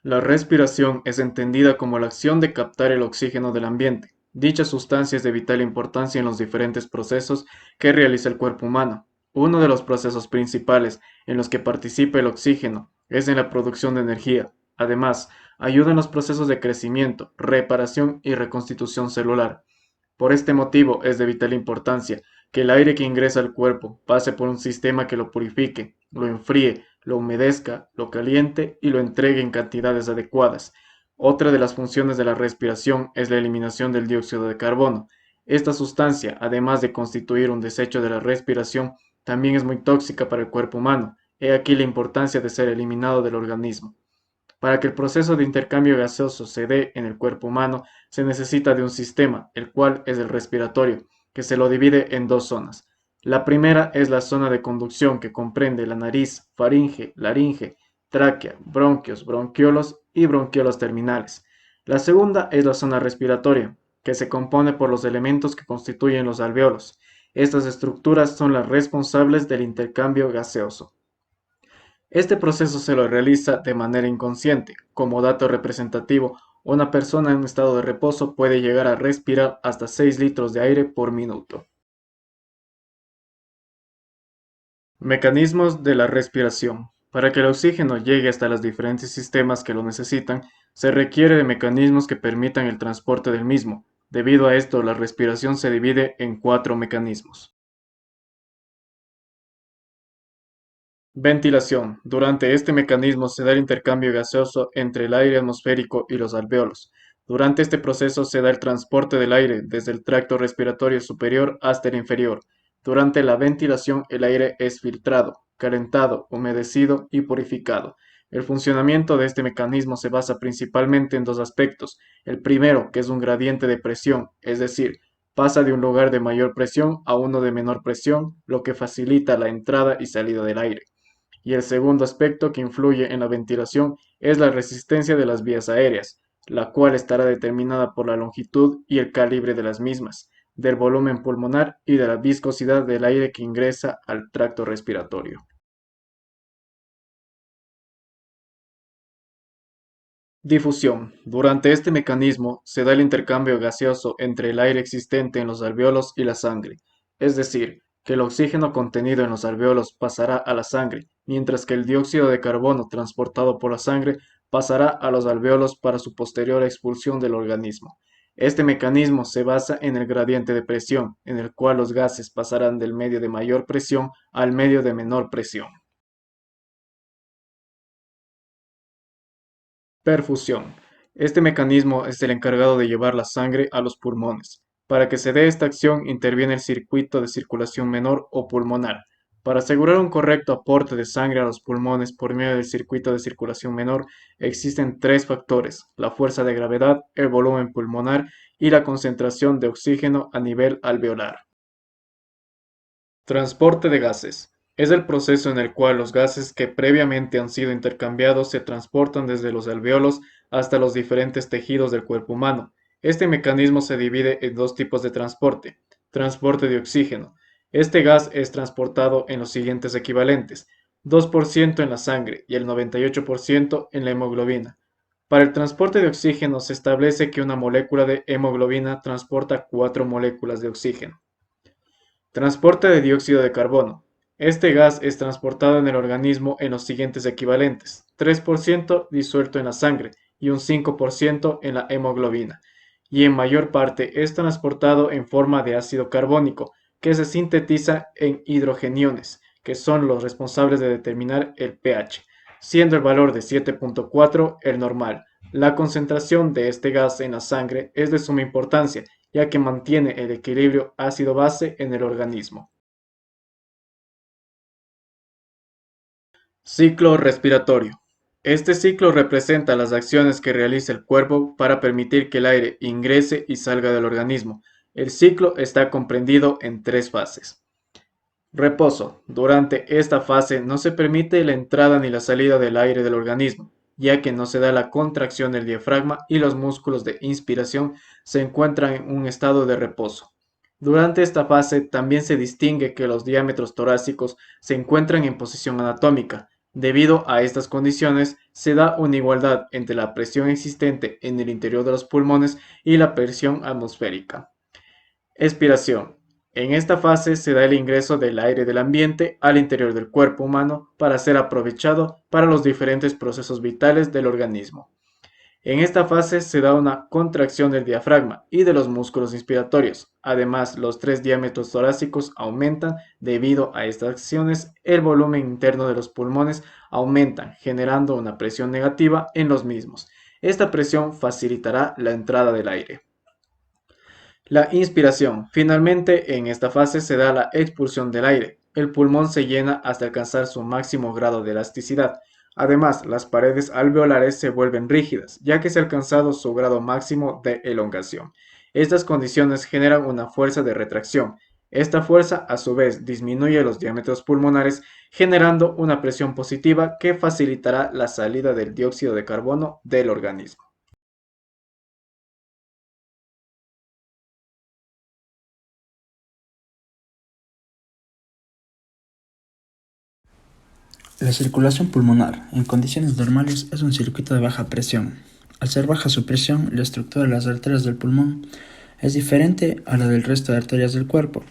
La respiración es entendida como la acción de captar el oxígeno del ambiente. Dicha sustancia es de vital importancia en los diferentes procesos que realiza el cuerpo humano. Uno de los procesos principales en los que participa el oxígeno es en la producción de energía. Además, ayuda en los procesos de crecimiento, reparación y reconstitución celular. Por este motivo es de vital importancia que el aire que ingresa al cuerpo pase por un sistema que lo purifique, lo enfríe, lo humedezca, lo caliente y lo entregue en cantidades adecuadas. Otra de las funciones de la respiración es la eliminación del dióxido de carbono. Esta sustancia, además de constituir un desecho de la respiración, también es muy tóxica para el cuerpo humano. He aquí la importancia de ser eliminado del organismo. Para que el proceso de intercambio gaseoso se dé en el cuerpo humano, se necesita de un sistema, el cual es el respiratorio, que se lo divide en dos zonas. La primera es la zona de conducción, que comprende la nariz, faringe, laringe, tráquea, bronquios, bronquiolos y bronquiolos terminales. La segunda es la zona respiratoria, que se compone por los elementos que constituyen los alveolos. Estas estructuras son las responsables del intercambio gaseoso. Este proceso se lo realiza de manera inconsciente. Como dato representativo, una persona en un estado de reposo puede llegar a respirar hasta 6 litros de aire por minuto. Mecanismos de la respiración. Para que el oxígeno llegue hasta los diferentes sistemas que lo necesitan, se requiere de mecanismos que permitan el transporte del mismo. Debido a esto, la respiración se divide en cuatro mecanismos. Ventilación. Durante este mecanismo se da el intercambio gaseoso entre el aire atmosférico y los alvéolos. Durante este proceso se da el transporte del aire desde el tracto respiratorio superior hasta el inferior. Durante la ventilación el aire es filtrado, calentado, humedecido y purificado. El funcionamiento de este mecanismo se basa principalmente en dos aspectos. El primero, que es un gradiente de presión, es decir, pasa de un lugar de mayor presión a uno de menor presión, lo que facilita la entrada y salida del aire. Y el segundo aspecto que influye en la ventilación es la resistencia de las vías aéreas, la cual estará determinada por la longitud y el calibre de las mismas, del volumen pulmonar y de la viscosidad del aire que ingresa al tracto respiratorio. Difusión. Durante este mecanismo se da el intercambio gaseoso entre el aire existente en los alveolos y la sangre, es decir, que el oxígeno contenido en los alveolos pasará a la sangre, mientras que el dióxido de carbono transportado por la sangre pasará a los alveolos para su posterior expulsión del organismo. Este mecanismo se basa en el gradiente de presión, en el cual los gases pasarán del medio de mayor presión al medio de menor presión. Perfusión. Este mecanismo es el encargado de llevar la sangre a los pulmones. Para que se dé esta acción interviene el circuito de circulación menor o pulmonar. Para asegurar un correcto aporte de sangre a los pulmones por medio del circuito de circulación menor, existen tres factores: la fuerza de gravedad, el volumen pulmonar y la concentración de oxígeno a nivel alveolar. Transporte de gases. Es el proceso en el cual los gases que previamente han sido intercambiados se transportan desde los alveolos hasta los diferentes tejidos del cuerpo humano. Este mecanismo se divide en dos tipos de transporte. Transporte de oxígeno. Este gas es transportado en los siguientes equivalentes: 2% en la sangre y el 98% en la hemoglobina. Para el transporte de oxígeno se establece que una molécula de hemoglobina transporta 4 moléculas de oxígeno. Transporte de dióxido de carbono. Este gas es transportado en el organismo en los siguientes equivalentes: 3% disuelto en la sangre y un 5% en la hemoglobina, y en mayor parte es transportado en forma de ácido carbónico, que se sintetiza en hidrogeniones, que son los responsables de determinar el pH, siendo el valor de 7,4 el normal. La concentración de este gas en la sangre es de suma importancia, ya que mantiene el equilibrio ácido-base en el organismo. Ciclo respiratorio. Este ciclo representa las acciones que realiza el cuerpo para permitir que el aire ingrese y salga del organismo. El ciclo está comprendido en tres fases. Reposo. Durante esta fase no se permite la entrada ni la salida del aire del organismo, ya que no se da la contracción del diafragma y los músculos de inspiración se encuentran en un estado de reposo. Durante esta fase también se distingue que los diámetros torácicos se encuentran en posición anatómica, Debido a estas condiciones, se da una igualdad entre la presión existente en el interior de los pulmones y la presión atmosférica. Expiración. En esta fase se da el ingreso del aire del ambiente al interior del cuerpo humano para ser aprovechado para los diferentes procesos vitales del organismo. En esta fase se da una contracción del diafragma y de los músculos inspiratorios. Además, los tres diámetros torácicos aumentan debido a estas acciones. El volumen interno de los pulmones aumenta, generando una presión negativa en los mismos. Esta presión facilitará la entrada del aire. La inspiración. Finalmente, en esta fase se da la expulsión del aire. El pulmón se llena hasta alcanzar su máximo grado de elasticidad. Además, las paredes alveolares se vuelven rígidas, ya que se ha alcanzado su grado máximo de elongación. Estas condiciones generan una fuerza de retracción. Esta fuerza, a su vez, disminuye los diámetros pulmonares, generando una presión positiva que facilitará la salida del dióxido de carbono del organismo. La circulación pulmonar, en condiciones normales, es un circuito de baja presión. Al ser baja su presión, la estructura de las arterias del pulmón es diferente a la del resto de arterias del cuerpo.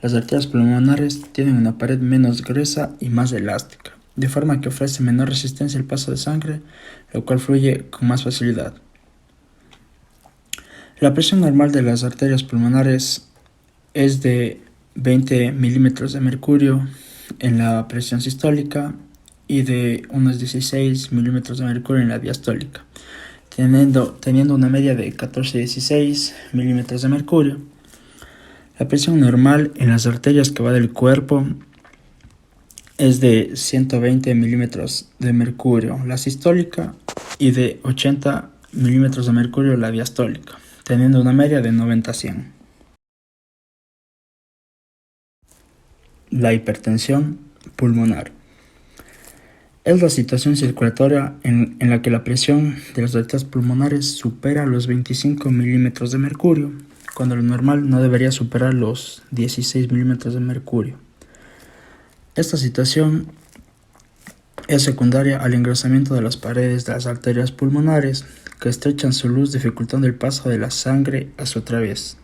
Las arterias pulmonares tienen una pared menos gruesa y más elástica, de forma que ofrece menor resistencia al paso de sangre, lo cual fluye con más facilidad. La presión normal de las arterias pulmonares es de 20 milímetros de mercurio en la presión sistólica y de unos 16 milímetros de mercurio en la diastólica, teniendo una media de 14-16 milímetros de mercurio. La presión normal en las arterias que va del cuerpo es de 120 milímetros de mercurio la sistólica y de 80 milímetros de mercurio la diastólica, teniendo una media de 90-100. La hipertensión pulmonar es la situación circulatoria en la que la presión de las arterias pulmonares supera los 25 milímetros de mercurio, cuando lo normal no debería superar los 16 milímetros de mercurio. Esta situación es secundaria al engrosamiento de las paredes de las arterias pulmonares, que estrechan su luz dificultando el paso de la sangre a su través.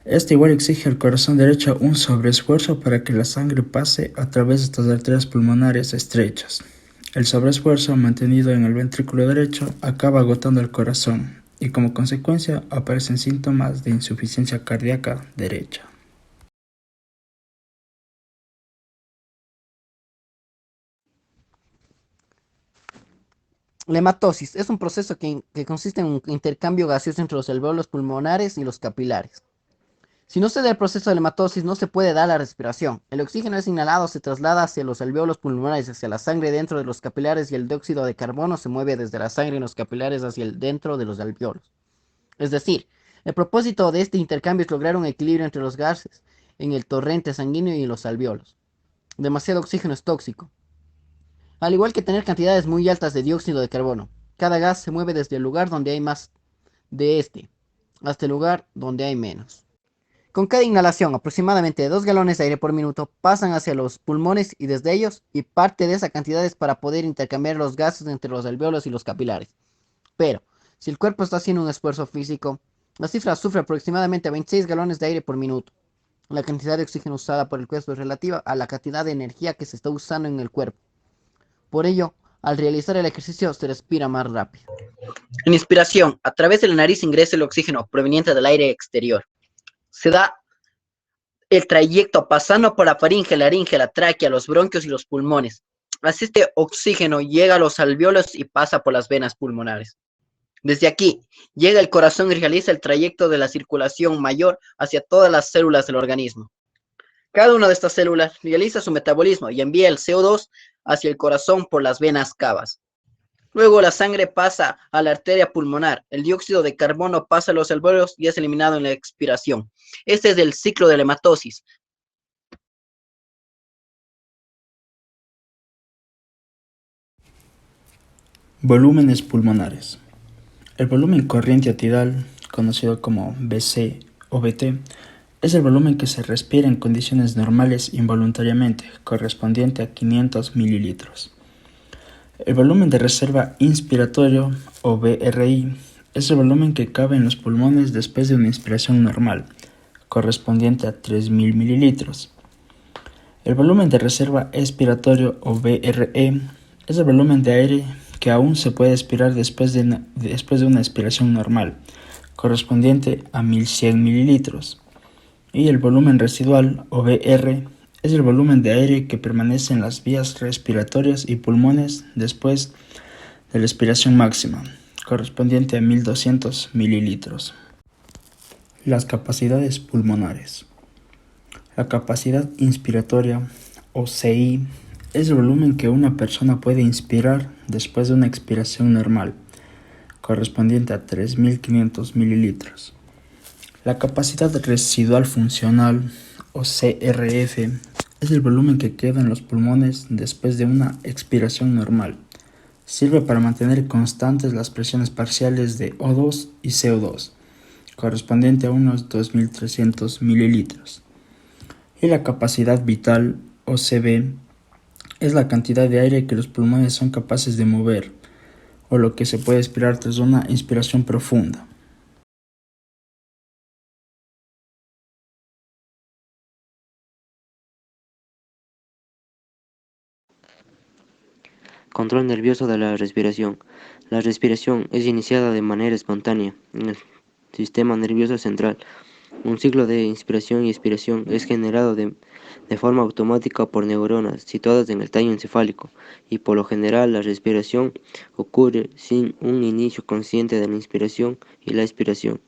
Este igual exige al corazón derecho un sobreesfuerzo para que la sangre pase a través de estas arterias pulmonares estrechas. El sobreesfuerzo mantenido en el ventrículo derecho acaba agotando el corazón y como consecuencia aparecen síntomas de insuficiencia cardíaca derecha. La hematosis es un proceso que consiste en un intercambio gaseoso entre los alvéolos pulmonares y los capilares. Si no se da el proceso de la hematosis, no se puede dar la respiración. El oxígeno es inhalado, se traslada hacia los alvéolos pulmonares, hacia la sangre dentro de los capilares y el dióxido de carbono se mueve desde la sangre en los capilares hacia el dentro de los alvéolos. Es decir, el propósito de este intercambio es lograr un equilibrio entre los gases en el torrente sanguíneo y en los alvéolos. Demasiado oxígeno es tóxico, al igual que tener cantidades muy altas de dióxido de carbono. Cada gas se mueve desde el lugar donde hay más de este hasta el lugar donde hay menos. Con cada inhalación, aproximadamente 2 galones de aire por minuto pasan hacia los pulmones y desde ellos, y parte de esa cantidad es para poder intercambiar los gases entre los alvéolos y los capilares. Pero, si el cuerpo está haciendo un esfuerzo físico, la cifra sufre aproximadamente 26 galones de aire por minuto. La cantidad de oxígeno usada por el cuerpo es relativa a la cantidad de energía que se está usando en el cuerpo. Por ello, al realizar el ejercicio se respira más rápido. En inspiración, a través de la nariz ingresa el oxígeno proveniente del aire exterior. Se da el trayecto pasando por la faringe, la tráquea, los bronquios y los pulmones. Así este oxígeno llega a los alvéolos y pasa por las venas pulmonares. Desde aquí, llega el corazón y realiza el trayecto de la circulación mayor hacia todas las células del organismo. Cada una de estas células realiza su metabolismo y envía el CO2 hacia el corazón por las venas cavas. Luego la sangre pasa a la arteria pulmonar, el dióxido de carbono pasa a los alvéolos y es eliminado en la expiración. Este es el ciclo de la hematosis. Volúmenes pulmonares. El volumen corriente tidal, conocido como BC o BT, Es el volumen que se respira en condiciones normales involuntariamente, correspondiente a 500 mililitros. El volumen de reserva inspiratorio, o VRI, es el volumen que cabe en los pulmones después de una inspiración normal, correspondiente a 3000 mililitros. El volumen de reserva expiratorio, o VRE, es el volumen de aire que aún se puede expirar después de una expiración normal, correspondiente a 1100 mililitros. Y el volumen residual, o VR, es el volumen de aire que permanece en las vías respiratorias y pulmones después de la expiración máxima, correspondiente a 1200 mililitros. Las capacidades pulmonares. La capacidad inspiratoria, o CI, es el volumen que una persona puede inspirar después de una expiración normal, correspondiente a 3500 mililitros. La capacidad residual funcional, o CRF, es el volumen que queda en los pulmones después de una expiración normal. Sirve para mantener constantes las presiones parciales de O2 y CO2, correspondiente a unos 2300 mililitros. Y la capacidad vital, o CV, es la cantidad de aire que los pulmones son capaces de mover, o lo que se puede expirar tras una inspiración profunda. Control nervioso de la respiración. La respiración es iniciada de manera espontánea en el sistema nervioso central. Un ciclo de inspiración y expiración es generado de forma automática por neuronas situadas en el tallo encefálico, y por lo general la respiración ocurre sin un inicio consciente de la inspiración y la expiración.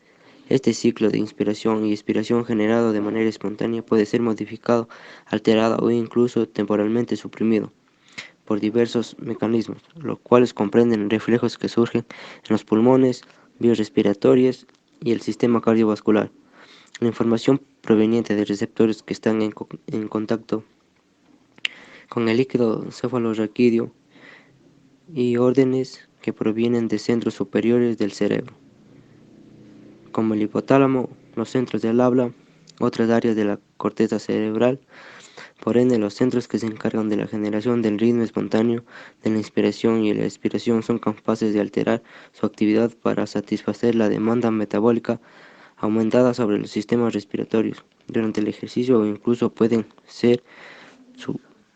Este ciclo de inspiración y expiración generado de manera espontánea puede ser modificado, alterado o incluso temporalmente suprimido por diversos mecanismos, los cuales comprenden reflejos que surgen en los pulmones, vías respiratorias y el sistema cardiovascular. La información proveniente de receptores que están en contacto con el líquido cefalorraquídeo y órdenes que provienen de centros superiores del cerebro, como el hipotálamo, los centros del habla, otras áreas de la corteza cerebral. Por ende, los centros que se encargan de la generación del ritmo espontáneo de la inspiración y la expiración son capaces de alterar su actividad para satisfacer la demanda metabólica aumentada sobre los sistemas respiratorios durante el ejercicio, o incluso pueden ser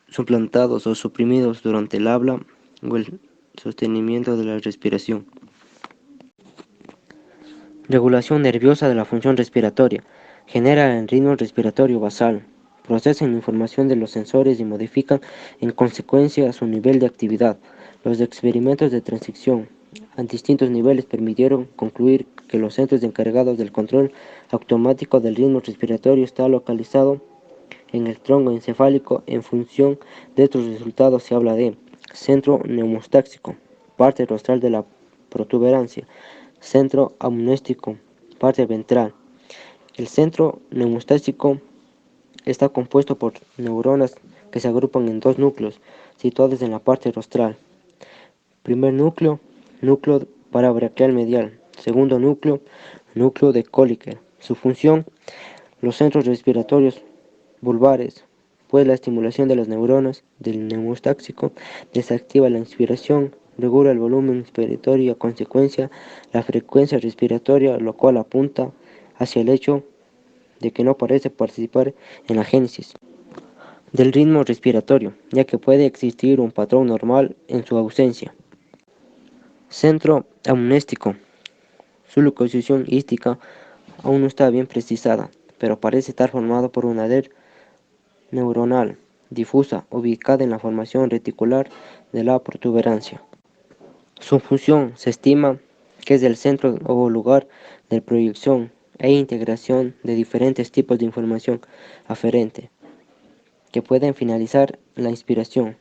suplantados o suprimidos durante el habla o el sostenimiento de la respiración. Regulación nerviosa de la función respiratoria. Genera el ritmo respiratorio basal. Procesan la información de los sensores y modifican en consecuencia su nivel de actividad. Los experimentos de transición a distintos niveles permitieron concluir que los centros encargados del control automático del ritmo respiratorio está localizado en el tronco encefálico. En función de estos resultados se habla de centro neumostáxico, parte rostral de la protuberancia, centro amnéstico, parte ventral. El centro neumostáxico está compuesto por neuronas que se agrupan en dos núcleos situados en la parte rostral. Primer núcleo, núcleo parabraquial medial. Segundo núcleo, núcleo de Kölliker. Su función, los centros respiratorios vulvares, pues la estimulación de las neuronas del neumostáxico desactiva la inspiración, regula el volumen inspiratorio y a consecuencia la frecuencia respiratoria, lo cual apunta hacia el hecho de que no parece participar en la génesis del ritmo respiratorio, ya que puede existir un patrón normal en su ausencia. Centro amnéstico. Su localización ística aún no está bien precisada, pero parece estar formado por una red neuronal difusa ubicada en la formación reticular de la protuberancia. Su función se estima que es el centro o lugar de proyección e integración de diferentes tipos de información aferente que pueden finalizar la inspiración.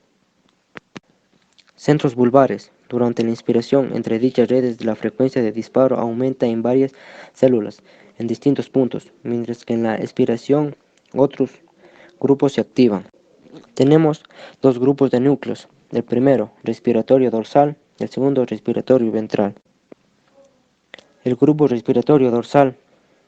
Centros vulvares. Durante la inspiración, entre dichas redes la frecuencia de disparo aumenta en varias células en distintos puntos, mientras que en la expiración otros grupos se activan. Tenemos dos grupos de núcleos, el primero respiratorio dorsal, el segundo respiratorio ventral. El grupo respiratorio dorsal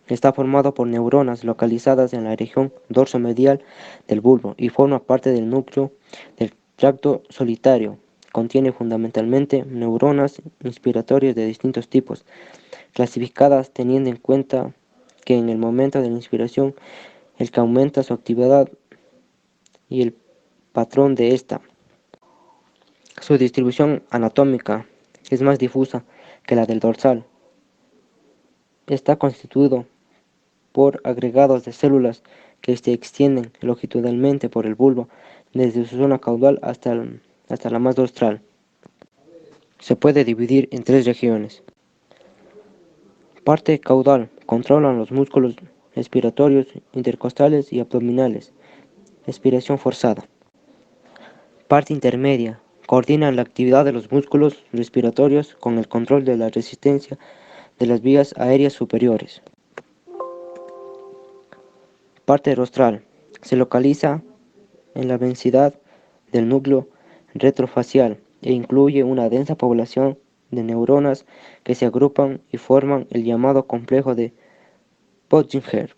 Está formado por neuronas localizadas en la región dorsomedial del bulbo y forma parte del núcleo del tracto solitario. Contiene fundamentalmente neuronas inspiratorias de distintos tipos, clasificadas teniendo en cuenta que en el momento de la inspiración el que aumenta su actividad y el patrón de esta. Su distribución anatómica es más difusa que la del dorsal. Está constituido por agregados de células que se extienden longitudinalmente por el bulbo desde su zona caudal hasta la más dorsal. Se puede dividir en tres regiones. Parte caudal: controlan los músculos respiratorios intercostales y abdominales. Respiración forzada. Parte intermedia: coordinan la actividad de los músculos respiratorios con el control de la resistencia de las vías aéreas superiores. Parte rostral: se localiza en la densidad del núcleo retrofacial e incluye una densa población de neuronas que se agrupan y forman el llamado complejo de Pöttinger.